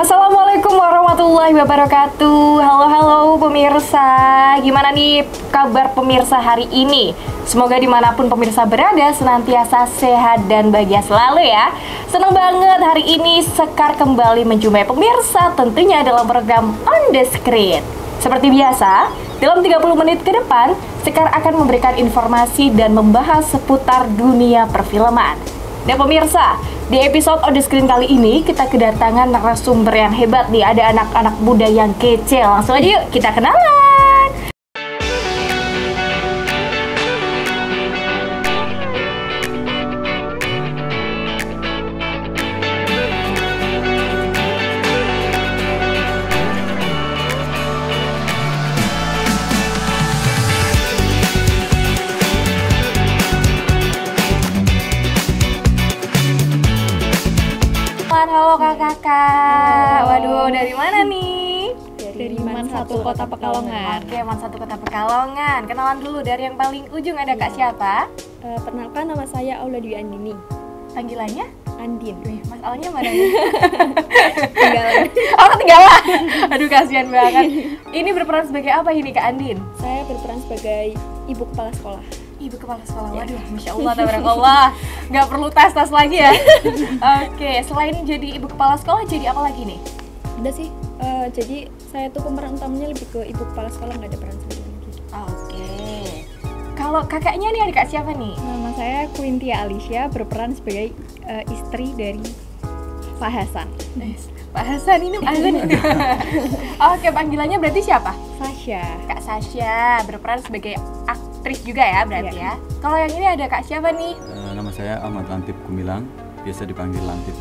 Assalamualaikum warahmatullahi wabarakatuh. Halo pemirsa. Gimana nih kabar pemirsa hari ini? Semoga dimanapun pemirsa berada senantiasa sehat dan bahagia selalu ya. Senang banget hari ini Sekar kembali menjumpai pemirsa tentunya dalam program On The Screen. Seperti biasa, dalam 30 menit ke depan Sekar akan memberikan informasi dan membahas seputar dunia perfilman. Dan pemirsa, di episode On The Screen kali ini kita kedatangan narasumber yang hebat nih. Ada anak-anak muda yang kece. Langsung aja yuk kita kenalan. Halo kakak-kakak. Waduh, dari mana nih? Dari Man 1 Kota Pekalongan. Oke, Man 1 Kota Pekalongan. Kenalan dulu, dari yang paling ujung ada kak siapa? Perkenalkan, nama saya Aula Dwi Andini. Panggilannya? Andin. Wih, Mas Alnya mana nih? Ketinggalan. Oh, ketinggalan. Aduh, kasihan banget. Ini berperan sebagai apa ini Kak Andin? Saya berperan sebagai ibu kepala sekolah. Ibu kepala sekolah, waduh, Masya Allah, tabarakallah. Nggak perlu tes lagi ya. Oke, selain jadi ibu kepala sekolah, jadi apa lagi nih? Udah sih, jadi saya tuh pemeran utamanya lebih ke ibu kepala sekolah, nggak ada peran sendiri lagi. Oke. Kalau kakaknya nih adik kak siapa nih? Nama saya Quintia Alicia, berperan sebagai istri dari Pak Hasan. Pak Hasan ini Azan. Oke, panggilannya berarti siapa? Sasha. Kak Sasha, berperan sebagai aktris juga ya berarti ya. Kalau yang ini ada kak siapa nih? Nama saya Ahmad Lantip Gumilang, biasa dipanggil Lantip.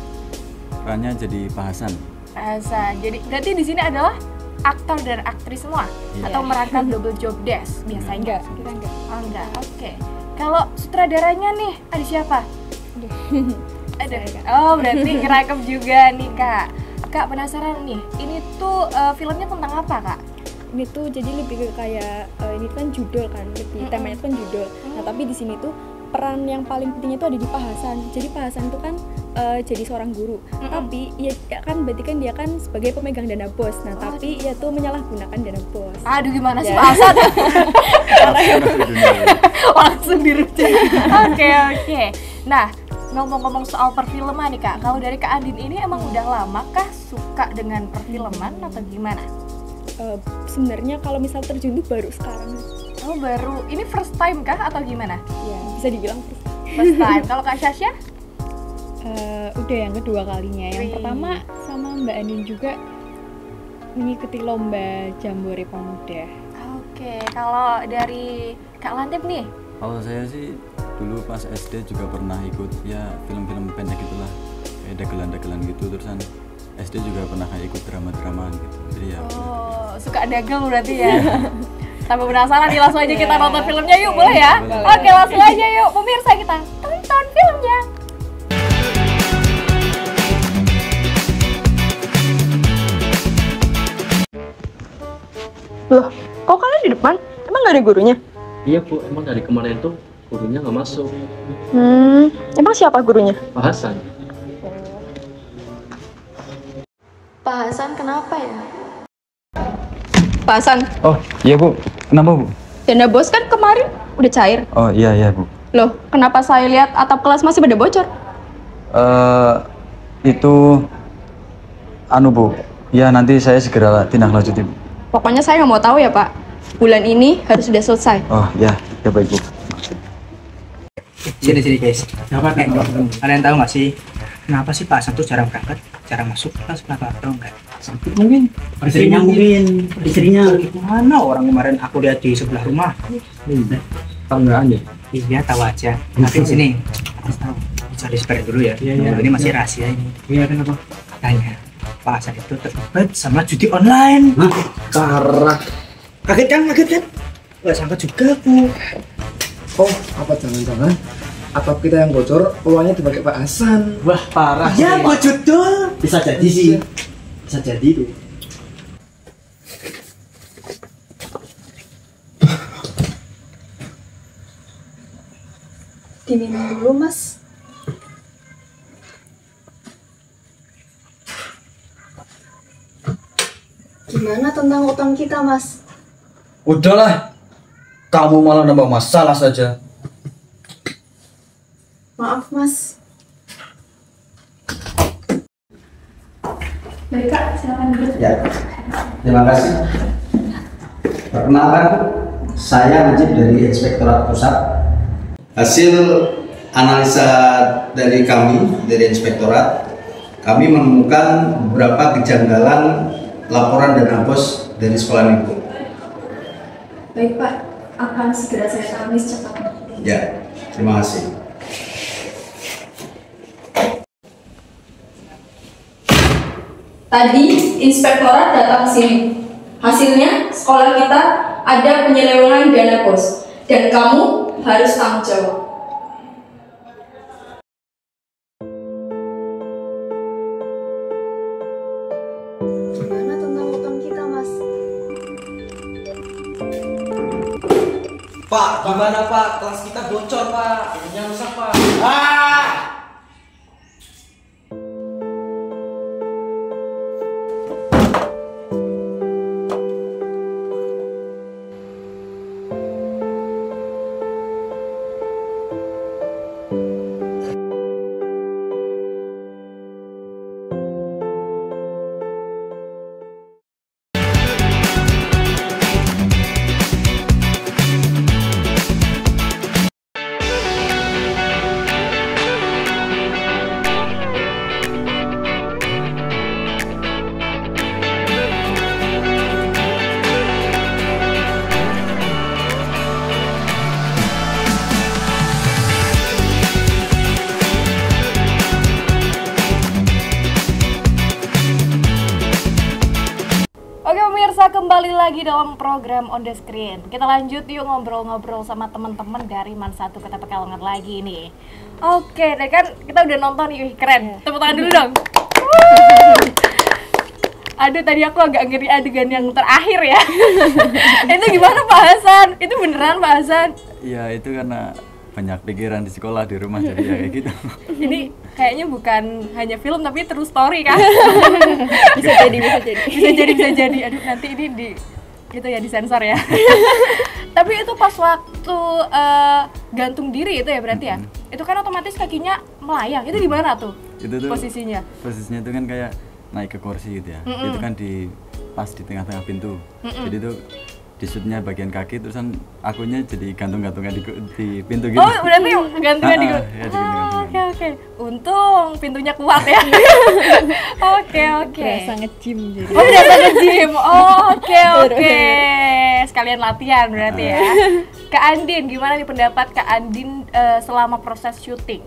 Perannya jadi Pak Hasan. Pak Hasan. Jadi berarti di sini adalah aktor dan aktris semua? Iya. Atau merangkap double job desk biasanya? Enggak, kita enggak. Oh enggak, oke. Kalau sutradaranya nih, ada siapa? Ada. Oh, berarti ngerakep juga nih kak. Kak, penasaran nih, ini tuh filmnya tentang apa kak? Ini tuh jadi lebih ke kayak ini kan judul kan, lebih temanya itu kan judul. Nah, tapi di sini tuh peran yang paling pentingnya itu ada di Pak Hasan. Jadi Pak Hasan itu kan jadi seorang guru. Tapi ya kan berarti kan dia kan sebagai pemegang dana bos. Nah, tapi ia tuh menyalahgunakan dana bos. Aduh, gimana sih Pak Hasan? Langsung dirujak. Oke. Nah, ngomong-ngomong soal perfilman nih kak, kalau dari Kak Andin ini emang udah lama kah suka dengan perfilman atau gimana? Sebenarnya kalau misal terjun tuh baru sekarang. Oh baru, ini first time kah atau gimana? Ya bisa dibilang First time. Kalau Kak Sasha? Udah yang kedua kalinya. Yang Wih. pertama sama Mbak Andin juga mengikuti lomba Jambore Pemuda. Oke, kalau dari Kak Lantip nih? Kalau saya sih dulu pas SD juga pernah ikut ya film-film pendek gitulah, kayak dagelan-dagelan gitu. Terusan SD juga pernah kayak ikut drama-dramaan gitu. Jadi ya. Oh, suka dagel berarti ya? Tambah penasaran nih, langsung aja kita nonton filmnya yuk, boleh ya? Boleh. Oke, langsung aja yuk, pemirsa kita tonton filmnya. Loh, kok kalian di depan? Emang gak ada gurunya? Iya Bu, emang dari kemarin tuh gurunya nggak masuk. Emang siapa gurunya? Pak Hasan. Pak Hasan kenapa ya? Pak Hasan, Oh iya Bu, kenapa Bu? dana bos kan kemarin udah cair. Oh iya Bu. Loh, kenapa saya lihat atap kelas masih pada bocor? Itu Bu, ya nanti saya segera tindak lanjuti Bu. Pokoknya saya nggak mau tahu ya Pak. Bulan ini harus sudah selesai. Oh ya baik Bu. Sini guys. Kenapa kalian tahu nggak sih kenapa sih Pak Hasan tuh jarang berangkat, jarang masuk kelas? Kenapa? Tahu nggak? Sakit mungkin. Istrinya Mana orang kemarin aku lihat di sebelah rumah. Tanggaan ya? Iya tahu aja. Tapi di sini tahu. Bisa disper dulu ya. Ini masih rahasia ini. Iya kenapa? Tanya. Pak Hasan itu terlibat sama judi online. Hah? Karena Kaget kan? Gak sangka juga Bu. oh apa jangan-jangan atap kita yang bocor uangnya dipakai Pak Hasan. Wah parah. Ya buat judul. Bisa jadi sih. Bisa jadi tuh. Diminum dulu Mas. Gimana tentang utang kita, Mas? Udahlah, kamu malah nambah masalah saja. Maaf, Mas. Baik, Kak, silakan duduk. Ya, terima kasih. Perkenalkan, saya Najib dari Inspektorat Pusat. Hasil analisa dari kami, dari Inspektorat, kami menemukan beberapa kejanggalan laporan dana bos dari sekolah minggu. Baik, Pak. Akan segera saya tangani secepatnya. Ya, terima kasih. Tadi inspektorat datang ke sini. Hasilnya sekolah kita ada penyelewengan dana bos dan kamu harus tanggung jawab. Gimana tentang utang kita, Mas? Pak, gimana Pak? Kelas kita bocor Pak. Ini rusak Pak. Kembali lagi dalam program On The Screen. Kita lanjut yuk ngobrol-ngobrol sama teman-teman dari Man 1 Kota Pekalongan lagi nih. Oke, tadi kan kita udah nonton nih, keren. Tepuk tangan dulu dong. Aduh, tadi aku agak ngeri adegan yang terakhir ya. Itu gimana Pak Hasan? Itu beneran Pak Hasan? Ya itu karena banyak pikiran di sekolah, di rumah, jadi ya kayak gitu. Ini kayaknya bukan hanya film tapi true story kan? Bisa jadi. Aduh, nanti ini gitu ya disensor ya. Tapi itu pas waktu gantung diri itu ya berarti ya? Itu kan otomatis kakinya melayang. Itu gimana tuh? Itu tuh posisinya itu kan kayak naik ke kursi gitu ya. Itu kan pas di tengah-tengah pintu. Jadi tuh di shootnya bagian kaki, terusan akunya jadi gantung-gantungan di pintu gitu. Oh, berarti gantungan di Oke. Untung pintunya kuat ya. Oke. Berasa nge-gym jadi. Oh, berasa nge-gym. Oke. Sekalian latihan berarti ya. Kak Andin, gimana nih pendapat Kak Andin selama proses syuting?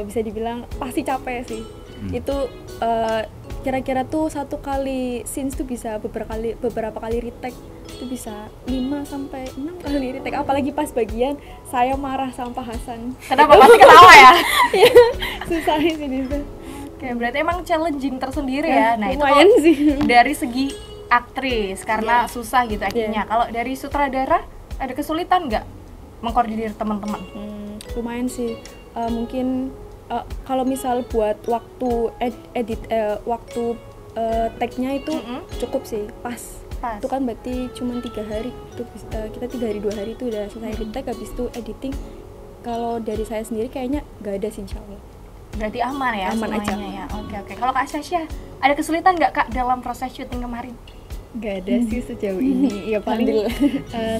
Bisa dibilang pasti capek sih. Itu kira-kira tuh satu kali scenes tuh bisa beberapa kali retake, itu bisa 5-6 kali retake, apalagi pas bagian saya marah sama Pak Hasan. Kenapa pasti ketawa ya? Iya, susah sih itu. Oke, berarti emang challenging tersendiri ya. Nah, itu sih dari segi aktris karena susah gitu aktingnya. Kalau dari sutradara ada kesulitan nggak mengkoordinir teman-teman? Lumayan sih. Mungkin kalau misal buat waktu waktu tag-nya itu cukup sih, pas. Itu kan berarti cuma 3 hari. Kita 3 hari 2 hari itu udah selesai retake, habis itu editing. Kalau dari saya sendiri kayaknya nggak ada sih, insya Allah. Berarti aman ya, aman aja ya. Oke. Kalau Kak Sasha, ada kesulitan nggak Kak dalam proses syuting kemarin? Gak ada sih sejauh ini. Ya paling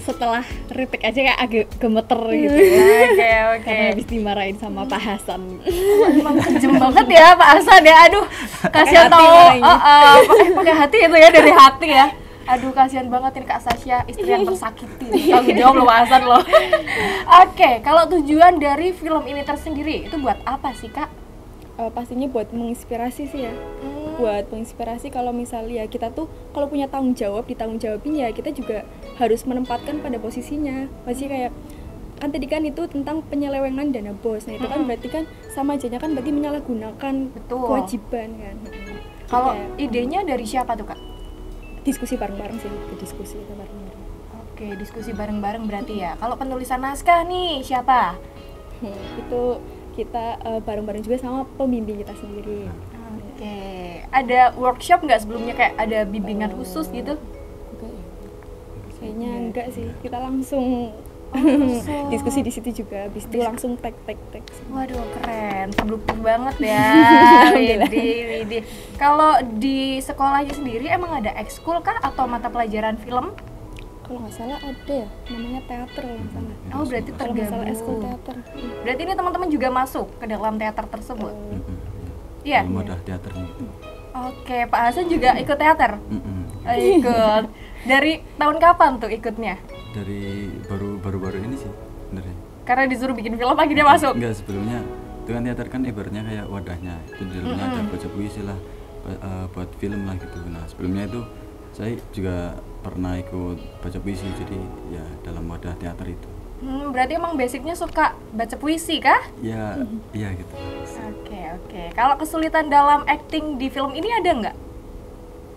setelah retake aja kayak agak gemeter gitu. Oke. Karena habis dimarahin sama Pak Hasan. Emang kejem banget ya Pak Hasan ya. Aduh, kasihan tau. Pakai hati itu ya, dari hati ya. Aduh, kasihan banget ini Kak Sasha, istri yang tersakiti. Tanggung jawab loh Pak Hasan loh. Oke, kalau tujuan dari film ini tersendiri itu buat apa sih Kak? Pastinya buat menginspirasi sih ya. Buat menginspirasi kalau misalnya kita tuh kalau punya tanggung jawab, ditanggung jawabin ya kita juga harus menempatkan pada posisinya. Pasti kayak kan tadi kan itu tentang penyelewengan dana bos. Nah, itu kan berarti kan sama aja kan berarti menyalahgunakan kewajiban kan. Kalau idenya dari siapa tuh Kak? Diskusi bareng-bareng sih, diskusi itu bareng-bareng. Oke, diskusi bareng-bareng berarti ya. Kalau penulisan naskah nih siapa? Itu kita bareng-bareng juga sama pembimbing kita sendiri. Oke. Ada workshop nggak sebelumnya, kayak ada bimbingan khusus gitu? Kayaknya enggak sih, kita langsung diskusi di situ juga, habis itu langsung tek. Waduh, keren, produktif banget ya. Widih. Kalau di sekolahnya sendiri emang ada ekskul kah atau mata pelajaran film? Kalau nggak salah ada ya, namanya teater kalau nggak salah. Oh, berarti Kalau nggak salah ekskul tergabung. teater. Berarti ini teman-teman juga masuk ke dalam teater tersebut? Iya. Belum ada teaternya. Oke, Pak Hasan juga ikut teater? Ikut. Dari tahun kapan tuh ikutnya? Dari baru-baru ini sih sebenarnya. Karena disuruh bikin film akhirnya masuk? Enggak, sebelumnya itu kan teater kan ibaratnya kayak wadahnya. Itu di dalamnya ada baca puisi lah, buat film lah gitu. Nah, sebelumnya itu saya juga pernah ikut baca puisi, jadi ya dalam wadah teater itu. Berarti emang basicnya suka baca puisi kah? Ya, iya gitu. Oke. Kalau kesulitan dalam acting di film ini ada nggak?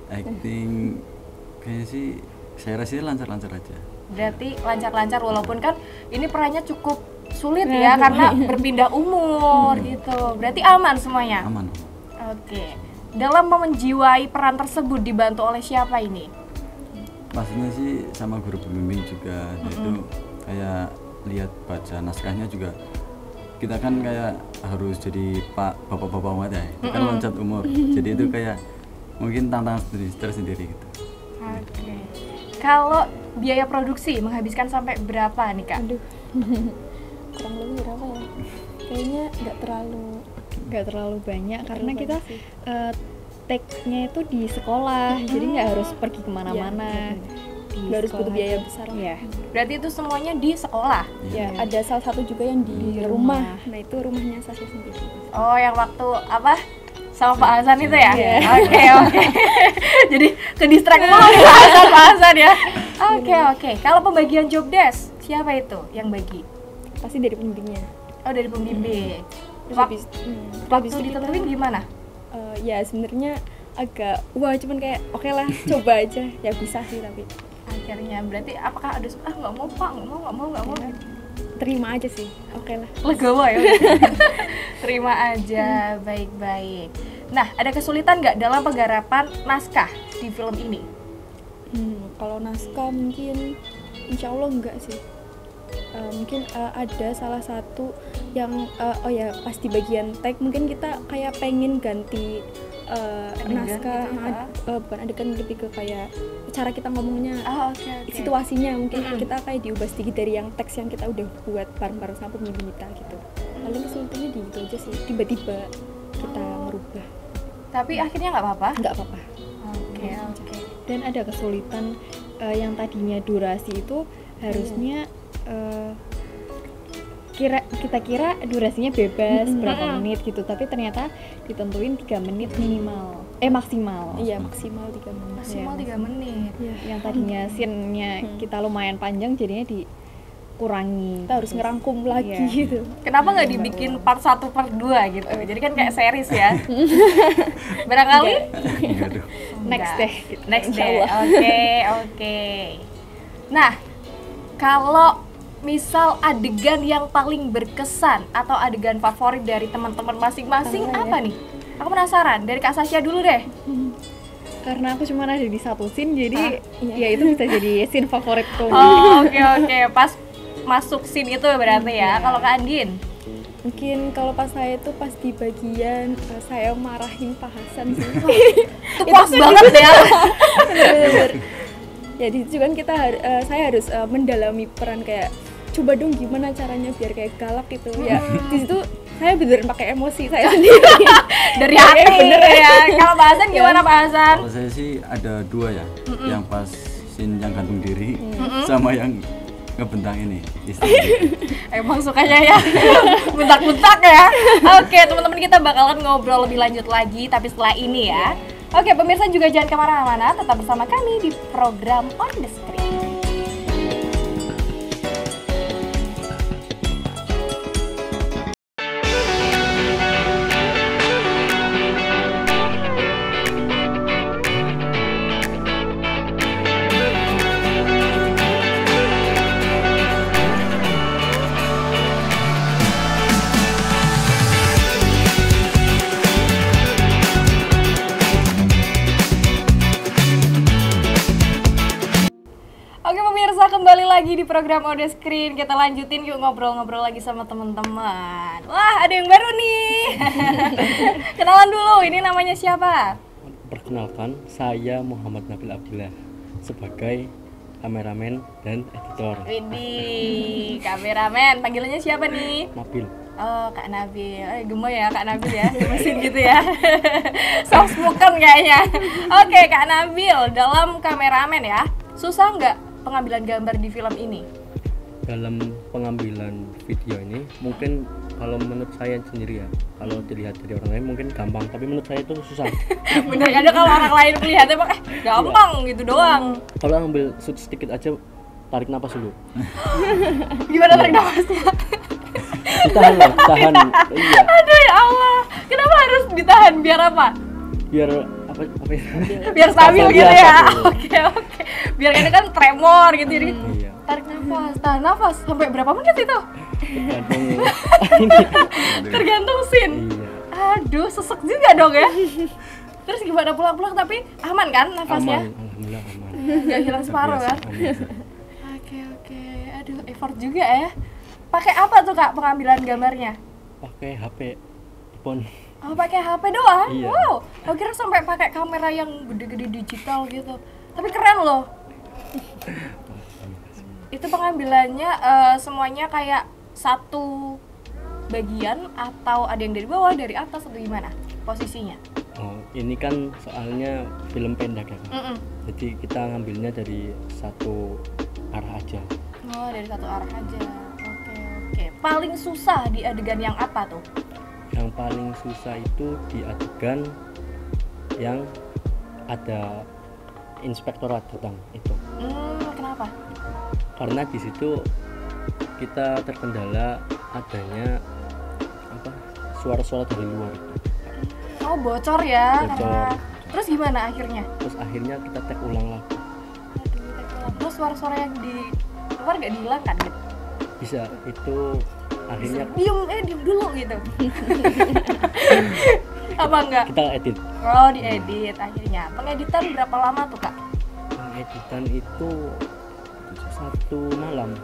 Acting kayaknya sih saya rasa lancar-lancar aja. Berarti lancar-lancar, walaupun kan ini perannya cukup sulit ya karena berpindah umur gitu. Berarti aman semuanya? Aman. Oke. Dalam menjiwai peran tersebut dibantu oleh siapa ini? Pastinya sih sama guru pembimbing juga. Itu kayak lihat baca naskahnya juga. Kita kan kayak harus jadi bapak-bapak banget ya. Itu kan loncat umur. Jadi itu kayak mungkin tantangan tersendiri gitu. Oke. Kalau biaya produksi menghabiskan sampai berapa nih Kak? Aduh, kurang lebih berapa ya? Kayaknya nggak terlalu banyak karena kita take-nya itu di sekolah, jadi nggak harus pergi kemana-mana. Nggak harus butuh biaya besar. Ya. Berarti itu semuanya di sekolah? Ya, ada salah satu juga yang di rumah. Nah, itu rumahnya Sasha sendiri. Oh, yang waktu apa? Sama Pak Hasan itu ya? Oke. Jadi ke distract mulu nih Pak Hasan ya. Oke. Kalau pembagian job desk, siapa itu yang bagi? Pasti dari pembimbingnya. Oh, dari pembimbing. Terus Waktu ditentuin gimana? Ya sebenarnya agak cuman kayak oke lah, coba aja. Ya bisa sih, tapi akhirnya berarti apakah ada nggak mau Pak, nggak mau terima aja sih, oke lah, legowo ya. Terima aja. Baik. Nah, ada kesulitan nggak dalam penggarapan naskah di film ini? Kalau naskah mungkin insya Allah enggak sih. Mungkin ada salah satu yang pas di bagian tag mungkin kita kayak pengen ganti naskah gitu, bukan adegan, lebih ke kayak cara kita ngomongnya, situasinya mungkin kita kayak diubah sedikit dari yang teks yang kita udah buat bareng-bareng sama pembimbing kita gitu. Paling kesulitannya di itu aja sih, tiba-tiba kita merubah. Tapi akhirnya nggak apa-apa? Nggak apa-apa. Oke. Dan ada kesulitan yang tadinya durasi itu harusnya kita kira durasinya bebas berapa menit gitu, tapi ternyata ditentuin 3 menit minimal, maksimal. Iya, maksimal 3 menit. Maksimal 3 menit. Yang tadinya scene-nya kita lumayan panjang, jadinya dikurangi. Kita harus ngerangkum lagi gitu. Kenapa nggak dibikin part 1, part 2 gitu? Jadi kan kayak series ya. Barangkali next deh. Oke. Nah, kalau misal adegan yang paling berkesan atau adegan favorit dari teman-teman masing-masing apa nih? Aku penasaran, dari Kak Sasha dulu deh. Karena aku cuma ada di satu scene, jadi ya itu bisa jadi scene favoritku. Oh, oke. Pas masuk scene itu berarti ya. Kalau Kak Andin? Mungkin kalau pas saya itu pas di bagian saya marahin Pak Hasan sih. Itu pas banget ya. Bener-bener. Ya di situ kan saya harus mendalami peran, kayak coba dong gimana caranya biar kayak galak gitu. Ya di situ saya beneran pakai emosi saya sendiri. Dari hati bener ya. Kalau Pak Hasan gimana Pak Hasan? Kalau saya sih ada 2 ya, yang pas scene yang gantung diri sama yang ngebentang ini istri. Emang sukanya ya bentak-bentak ya. Oke, teman-teman, kita bakalan ngobrol lebih lanjut lagi tapi setelah ini ya. Oke, pemirsa juga jangan kemana-mana, tetap bersama kami di program On The Screen. lagi di program On The Screen. Kita lanjutin yuk ngobrol-ngobrol lagi sama teman-teman. Wah, ada yang baru nih. Kenalan dulu, ini namanya siapa? Perkenalkan, saya Muhammad Nabil Abdillah sebagai kameramen dan editor. Widih, kameramen. Panggilannya siapa nih? Nabil. Oh, Kak Nabil. Gemoy ya Kak Nabil ya, mesin gitu ya. Soft spoken kayaknya. Oke, Kak Nabil, dalam kameramen ya, susah nggak pengambilan gambar di film ini? Dalam pengambilan video ini, mungkin kalau menurut saya sendiri ya, kalau dilihat dari orang lain mungkin gampang, tapi menurut saya itu susah. Bener, ada kalau orang lain melihatnya gampang gitu doang. Kalau ambil shoot sedikit aja, tarik napas dulu. Gimana tarik napasnya? Ditahan loh, tahan. Iya. Aduh ya Allah, kenapa harus ditahan? Biar apa? Biar apa ya? Biar stabil gitu ya. Oke. Biar ini kan tremor gitu jadi. Iya. Tarik nafas, tahan nafas sampai berapa menit itu? Tergantung scene. Iya. Aduh, sesek juga dong ya. Terus gimana pulang-pulang tapi aman kan nafasnya? Aman, alhamdulillah aman. Gak hilang separuh kan? Oke. Aduh, effort juga ya. Pakai apa tuh Kak pengambilan gambarnya? Pakai HP iPhone. Oh, pakai HP doang? Iya. Wow, aku kira sampai pakai kamera yang gede-gede digital gitu. Tapi keren loh. Itu pengambilannya semuanya kayak satu bagian atau ada yang dari bawah, dari atas atau gimana posisinya? Oh, ini kan soalnya film pendek ya kan? Jadi kita ngambilnya dari satu arah aja. Oh, dari satu arah aja. Oke. Paling susah di adegan yang apa tuh? Yang paling susah itu di adegan yang ada inspektorat datang itu. Kenapa? Karena di situ kita terkendala adanya suara-suara dari luar itu. Oh, bocor ya? Bocor. Terus gimana akhirnya? Terus akhirnya kita tag ulang lagi. Terus suara-suara yang di luar gak dihilangkan gitu? Bisa, itu akhirnya Diam dulu gitu. Apa enggak? kita edit. Oh, diedit akhirnya. Pengeditan berapa lama tuh Kak? Pengeditan itu 1 malam.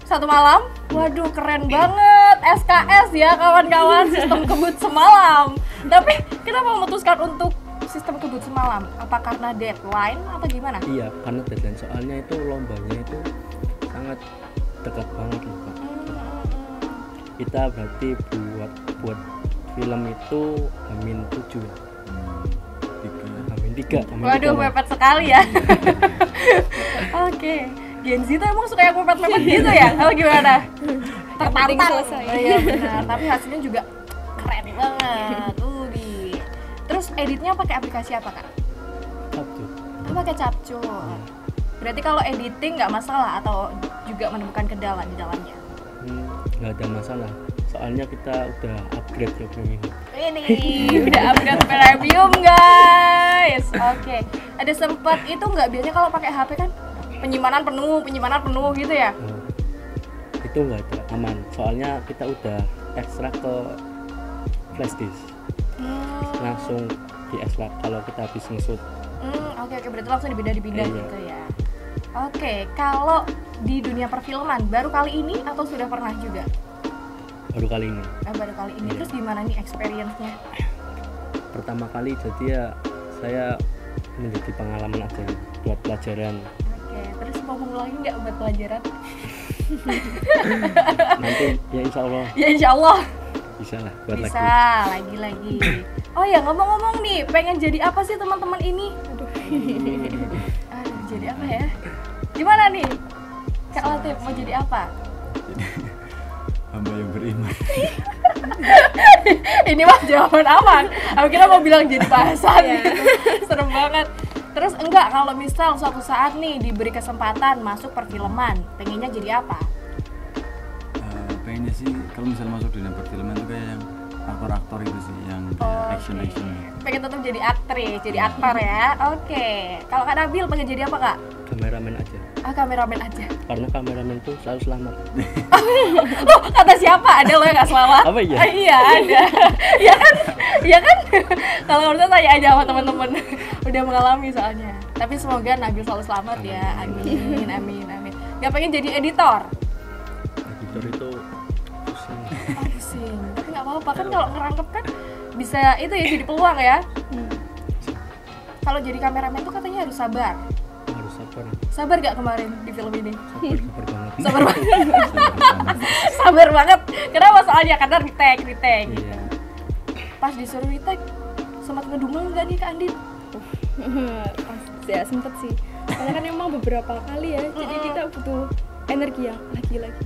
1 malam? Waduh, keren banget. SKS ya kawan-kawan, sistem kebut semalam. Tapi kenapa memutuskan untuk sistem kebut semalam? Apa karena deadline atau gimana? Iya, karena deadline. Soalnya itu lombanya itu sangat dekat banget loh Kak. Kita berarti buat film itu H-7 ya. H-3. Waduh, mepet sekali ya. Oke. Gen Z tuh emang suka yang mepet-mepet gitu ya? Atau gimana? Tertantang. Oh iya benar, tapi hasilnya juga keren banget. Terus editnya pakai aplikasi apa Kak? Capture. Pakai Capture. Berarti kalau editing nggak masalah atau juga menemukan kendala di dalamnya? Nggak ada masalah. Soalnya kita udah upgrade ya premium. Ini udah upgrade premium guys. Oke. Ada sempat itu nggak, biasanya kalau pakai HP kan penyimpanan penuh gitu ya? Itu nggak ada, aman. Soalnya kita udah ekstrak ke flash disk. Langsung diekstrak kalau kita habis nge-shoot. Oke, berarti langsung dipindah Iya. gitu ya. Oke, kalau di dunia perfilman baru kali ini atau sudah pernah juga? Baru kali ini. Baru kali ini. Terus gimana nih experience-nya? Pertama kali jadi ya saya menjadi pengalaman aja buat pelajaran. Oke, terus mau mengulangi nggak buat pelajaran? Nanti ya insya Allah. Ya insya Allah. Bisa lah buat Bisa, lagi. lagi. Oh ya, ngomong-ngomong nih, pengen jadi apa sih teman-teman ini? Aduh, jadi apa ya? Gimana nih? Kak Latif mau jadi apa? Hamba yang beriman. Ini mah jawaban aman. Aku kira mau bilang jadi bahasan gitu. Serem banget. Terus enggak, kalau misal suatu saat nih diberi kesempatan masuk perfilman, pengennya jadi apa? Pengennya sih kalau misalnya masuk dunia perfilman itu kayak yang aktor-aktor itu sih, yang action. Pengen tetap jadi aktris, jadi aktor ya. Oke. Kalau Kak Nabil pengen jadi apa Kak? Kameramen aja. Kameramen aja. Karena kameramen tuh selalu selamat. Loh, kata siapa? Ada loh yang nggak selamat? Apa iya? Iya ada. Iya kan? Kalau menurut saya tanya aja sama teman-teman. Udah mengalami soalnya. Tapi semoga Nabil selalu selamat ya. Amin. Nggak pengen jadi editor? Editor itu pusing. Oh, pusing. Tapi nggak apa-apa kan kalau ngerangkep kan bisa itu ya jadi peluang ya. Kalau jadi kameramen tuh katanya harus sabar. Harus sabar. Sabar gak kemarin di film ini? Sabar banget. Sabar banget. Sabar banget. Kenapa soalnya? Karena retake. Iya. Pas disuruh retake, sempat ngedumel nggak nih Kak Andin? Ya sempet sih. Karena kan emang beberapa kali ya, jadi kita butuh energi yang lagi-lagi.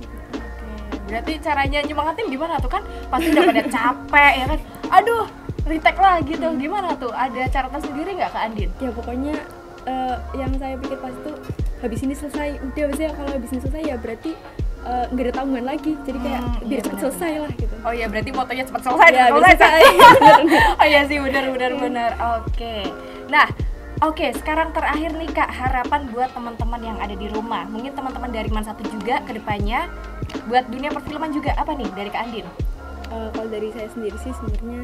Berarti caranya nyemangatin gimana tuh kan? Pasti udah pada capek ya kan? Aduh, retake lagi tuh. Gimana tuh? Ada cara tersendiri nggak Kak Andin? Ya pokoknya yang saya pikir pas itu habis ini selesai. Udah biasanya kalau habis ini selesai ya berarti nggak ada tanggungan lagi. Jadi kayak biar cepet selesai lah gitu. Oh iya, berarti motonya cepat selesai. Ya, selesai. Oh iya sih, benar. Oke. Nah, oke, sekarang terakhir nih Kak, harapan buat teman-teman yang ada di rumah. Mungkin teman-teman dari Man 1 juga ke depannya buat dunia perfilman juga apa nih dari Kak Andin? Kalau dari saya sendiri sih sebenarnya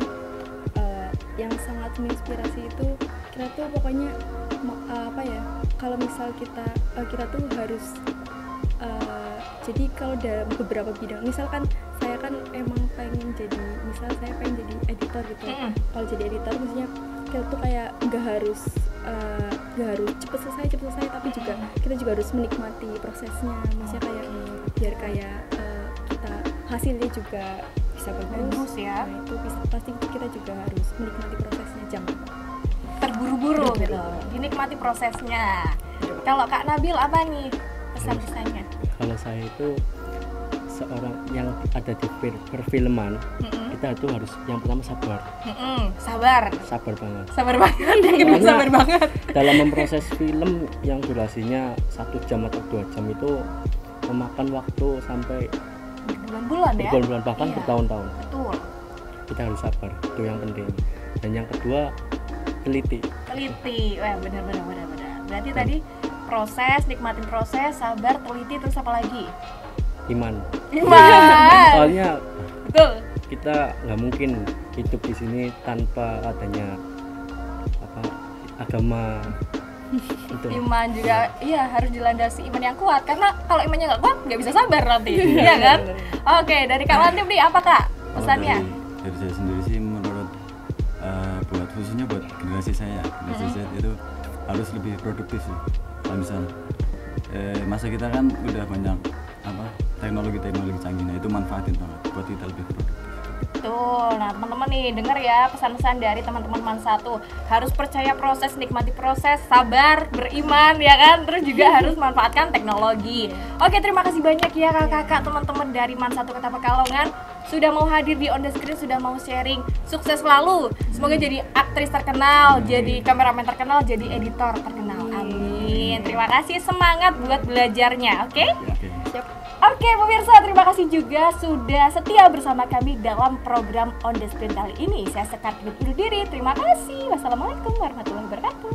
yang sangat menginspirasi itu kita tuh pokoknya apa ya, kalau misal kita tuh harus jadi kalau dalam beberapa bidang, misalkan saya kan emang pengen jadi, misal saya pengen jadi editor gitu. Kalau jadi editor maksudnya kita tuh kayak nggak harus cepet selesai, tapi juga kita juga harus menikmati prosesnya. Maksudnya kayak biar kayak kita hasilnya juga bisa bagus ya. Nah, itu pasti kita juga harus menikmati prosesnya, jangan terburu-buru gitu. Dinikmati prosesnya. Kalau Kak Nabil apa nih pesan-pesannya? Kalau saya itu seorang yang ada di perfilman, kita itu harus yang pertama sabar. Sabar banget. Yang sabar banget. Dalam memproses film yang durasinya 1 jam atau 2 jam itu memakan waktu sampai berbulan-bulan ya. Berbulan-bulan bahkan bertahun-tahun. Betul. Kita harus sabar, itu yang penting. Dan yang kedua teliti. Wah, benar. Berarti tadi proses, nikmatin proses, sabar, teliti, terus apa lagi? Iman. Soalnya betul. Kita nggak mungkin hidup di sini tanpa adanya agama. Itu. Iman juga, iya harus dilandasi iman yang kuat. Karena kalau imannya nggak kuat, nggak bisa sabar nanti, iya kan? Oke, dari Kak Lantip nih, apa Kak pesannya? Dari saya sendiri sih menurut khususnya buat generasi saya itu harus lebih produktif sih. Kalau misal masa kita kan udah banyak teknologi canggih, nah itu manfaatin banget buat kita lebih produktif. Betul. Nah teman-teman nih denger ya pesan-pesan dari teman-teman Man 1, harus percaya proses, nikmati proses, sabar, beriman ya kan, terus juga harus manfaatkan teknologi. Oke, terima kasih banyak ya kakak-kakak, teman-teman dari Man 1 Kota Pekalongan sudah mau hadir di On The Screen, sudah mau sharing. Sukses selalu, semoga jadi aktris terkenal, jadi kameramen terkenal, jadi editor terkenal. Amin. Terima kasih, semangat buat belajarnya. Oke? Oke pemirsa, terima kasih juga sudah setia bersama kami dalam program On The Screen kali ini. Saya Sekar undur diri, terima kasih. Wassalamualaikum warahmatullahi wabarakatuh.